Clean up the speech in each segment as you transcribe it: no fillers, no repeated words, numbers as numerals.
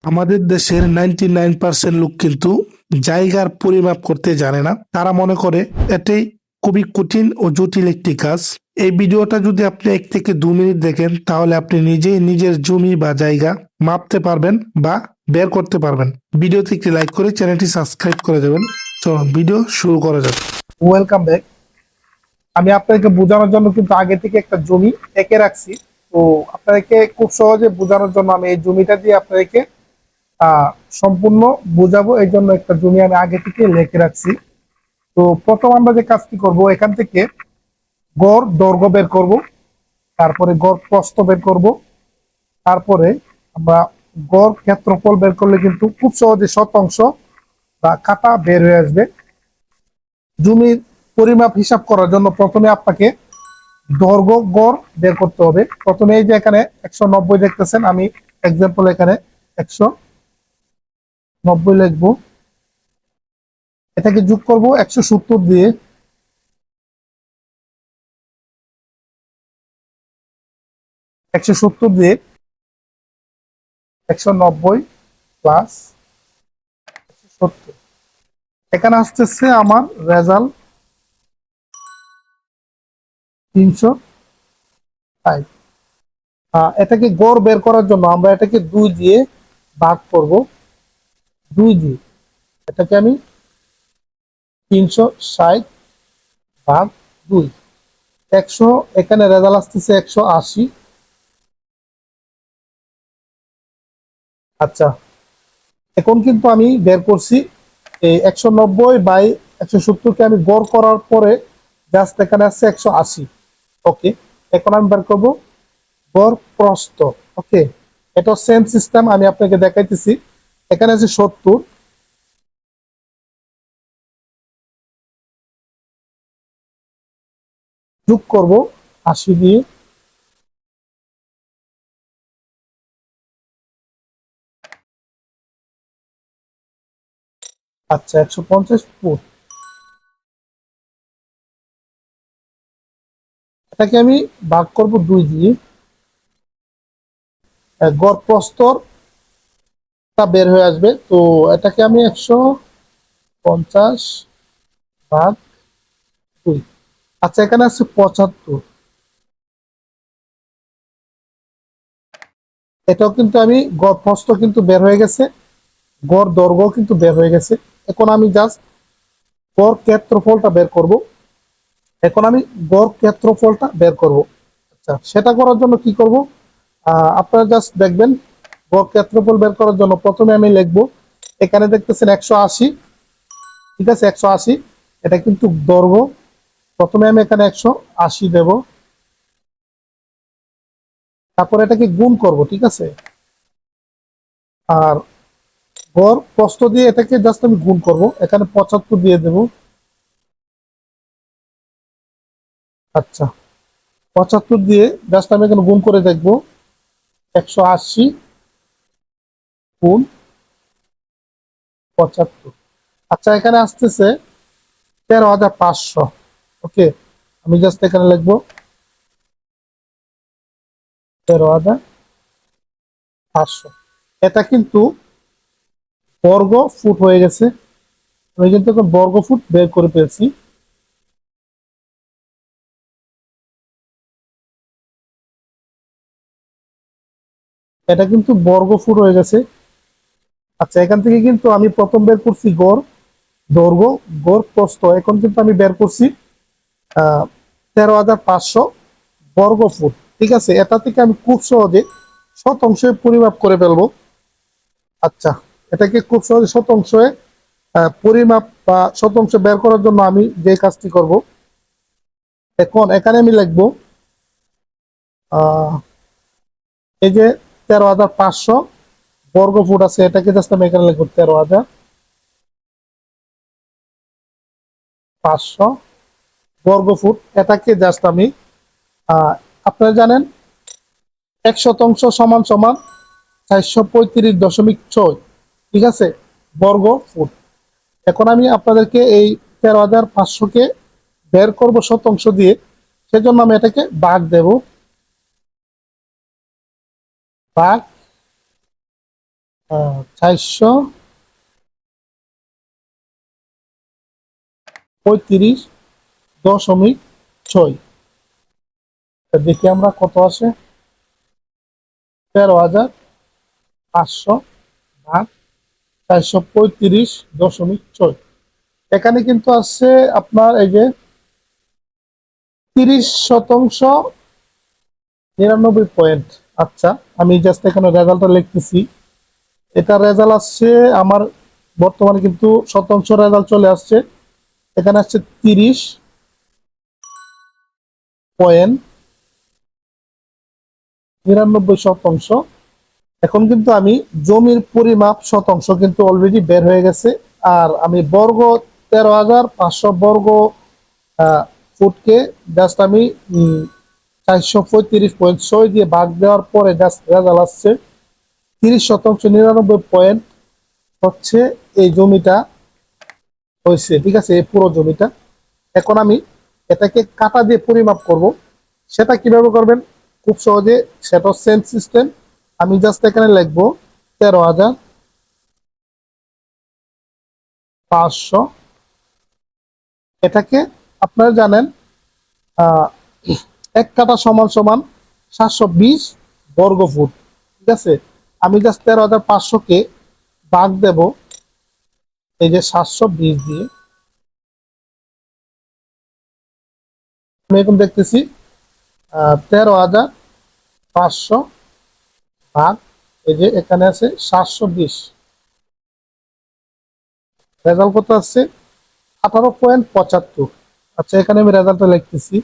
আমাদের দেশের 99% লোক কিন্তু জায়গার পরিমাপ করতে জানে না। তারা মনে করে এটাই খুবই কঠিন ও জটিল একটি কাজ। এই ভিডিওটা যদি আপনি 1 থেকে 2 মিনিট দেখেন তাহলে আপনি নিজেই নিজের জমি বা জায়গা মাপতে পারবেন বা বের করতে পারবেন। ভিডিওতে একটি লাইক করে চ্যানেলটি সাবস্ক্রাইব করে দেবেন। তো ভিডিও শুরু করা যাক। Welcome back. আমি আপনাকে বোঝানোর জন্য কিন্তু আগে থেকে একটা জমি এঁকে রাখছি। তো আপনাদেরকে খুব সহজে বোঝানোর জন্য আমি এই জমিটা দিয়ে আপনাদেরকে সম্পূর্ণ বোঝাবো। এই জন্য একটা জমি আমি আগে থেকে লিখে রাখছি। তো প্রথম আমরা যে কাজটি করব, এখান থেকে গড় দৈর্ঘ্য বের করব, তারপরে গড় প্রস্থ বের করব, তারপরে আমরা গড় ক্ষেত্রফল বের করলে কিন্তু খুব সহজে শতাংশ বা কাঠা বের হয়ে আসবে। জমির পরিমাপ হিসাব করার জন্য প্রথমে আপনাকে দৈর্ঘ্য গড় বের করতে হবে। প্রথমে এই যে এখানে 190 দেখতেছেন, আমি এক্সাম্পল এখানে 190 লিখবো। এটাকে যোগ করব 170 দিয়ে। 170 দিয়ে 190 প্লাস 170, এখানে আসতেছে আমার রেজাল্ট 360। এটাকে গড় বের করার জন্য আমরা এটাকে 2 দিয়ে ভাগ করব। 2 দিয়ে এটাকে আমি 360 ভাগ 2, 100, এখানে রেজাল্ট আসতেছে 180। আচ্ছা, এখন কিন্তু আমি বের করছি এই 190/170 কে আমি গড় করার পরে জাস্ট এখানে আসছে 180। ওকে, এখন আমি বের করবো গড় প্রস্থ। ওকে, এটা সেম সিস্টেম আমি আপনাকে দেখাইতেছি। এখানে আছে 70, যোগ করব 80 দিয়ে। আচ্ছা, 150 ফুট, এটাকে আমি ভাগ করব 2 দিয়ে। গড় প্রস্থটা বের হয়ে আসবে। তো এটাকে আমি 150 ভাগ 2। আচ্ছা, এখানে আছে 75, এটাও কিন্তু আমি গড় প্রস্থ কিন্তু বের হয়ে গেছে, গড় দৈর্ঘ্য কিন্তু বের হয়ে গেছে। এখন আমি জাস্ট গড় ক্ষেত্রফলটা বের করব। আচ্ছা, সেটা করার জন্য কি করব, আপনারা জাস্ট দেখবেন। গড় ক্ষেত্রফল বের করার জন্য প্রথমে আমি লিখবো, এখানে দেখতেছেন 180, ঠিক আছে, 180, এটা কিন্তু দৈর্ঘ্য। প্রথমে আমি এখানে 180 দেব, তারপর এটাকে গুণ করব, ঠিক আছে। আর গড় প্রস্থ দিয়ে এটাকে জাস্ট আমি গুণ করব, এখানে 75 দিয়ে দেব। আচ্ছা, 75 দিয়ে জাস্ট আমি এখানে গুণ করে দেখবো, 180 গুণ 75। আচ্ছা, এখানে আসতেছে 13,500। ওকে, আমি জাস্ট এখানে লিখবো 13,500। এটা কিন্তু বর্গ ফুট হয়ে গেছে। আমি কিন্তু এখন বর্গ ফুট বের করে পেয়েছি। এটা কিন্তু বর্গ ফুট হয়ে গেছে। আচ্ছা, এখান থেকে কিন্তু আমি প্রথম বের করছি গড় দৈর্ঘ্য, গড় প্রস্থ, এখন কিন্তু আমি বের করছি 13,500 বর্গ ফুট, ঠিক আছে। এটা থেকে আমি খুব সহজে শতাংশে পরিমাপ করে ফেলবো। আচ্ছা, এটাকে খুব সহজে শতাংশে পরিমাপ বা শতাংশ বের করার জন্য আমি যে কাজটি করব, এখন এখানে আমি লিখবো এই যে 13,500 বর্গ ফুট আছে, এটাকে জাস্ট আমি এখানে লিখবো 13,500 বর্গ ফুট। এটাকে জাস্ট আমি আপনারা জানেন 1 শতাংশ সমান সমান 435.6, ঠিক আছে, বর্গ ফুট। এখন আমি আপনাদেরকে এই 13,500-কে বের করব শতাংশ দিয়ে, সেজন্য আমি এটাকে ভাগ দেব, ভাগ 435.6। দেখি আমরা কত আসে। 13,500 ভাগ 435.6। এখানে কিন্তু আছে আপনার এই যে 30% 99 পয়েন্ট। আচ্ছা, আমি জাস্ট এখানে রেজাল্টটা লিখতেছি। এটা রেজাল্ট আসছে আমার বর্তমানে কিন্তু শতাংশ রেজাল্ট চলে আসছে। এখানে আসছে 30.99 শতাংশ। এখন কিন্তু আমি জমির পরিমাপ শতাংশ কিন্তু অলরেডি বের হয়ে গেছে। আর আমি বর্গ 13,500 বর্গ ফুটকে জাস্ট আমি 435.6 দিয়ে ভাগ দেওয়ার পরে জাস্ট রেজাল্ট আসছে 30% 99 পয়েন্ট হচ্ছে এই জমিটা হয়েছে। ঠিক আছে, এই পুরো জমিটা। এখন আমি এটাকে কাটা দিয়ে পরিমাপ করব। সেটা কিভাবে করবেন খুব সহজে, সেটা সেম সিস্টেম। আমি জাস্ট এখানে লিখবো 13,500। এটাকে আপনারা জানেন 1 কাঠা সমান সমান 720 বর্গ ফুট। ঠিক আছে, আমি জাস্ট 13,500-কে ভাগ দেব এই যে 720 দিয়ে। আমি এখন দেখতেছি 13,500 ভাগ এই যে এখানে আছে 720। রেজাল্ট কত আসছে 18.75। আচ্ছা, এখানে আমি রেজাল্টটা লিখতেছি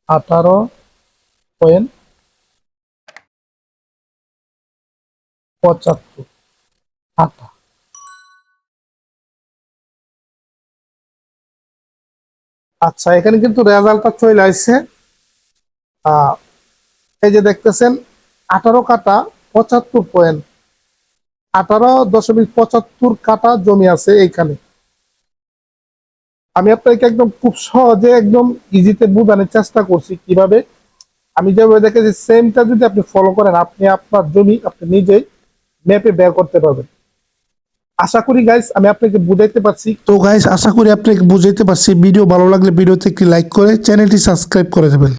18.75 আটা। আচ্ছা, এখানে কিন্তু রেজাল্টটা চলে আসছে। এই যে দেখতেছেন 18 কাঠা 75 পয়েন্ট, 18.75 কাঠা জমি আছে এইখানে। আমি আপনাকে একদম খুব সহজে একদম ইজিতে বোঝানোর চেষ্টা করছি কিভাবে। আমি যেভাবে দেখেছি সেমটা যদি আপনি ফলো করেন, আপনি আপনার জমি আপনি নিজেই ম্যাপে বের করতে পারবেন। আশা করি গাইস আমি আপনাকে বুঝাইতে পারছি। তো গাইস, আশা করি আপনাকে বুঝাইতে পারছি। ভিডিও ভালো লাগলে ভিডিওতে একটি লাইক করে চ্যানেলটি সাবস্ক্রাইব করে দেবেন।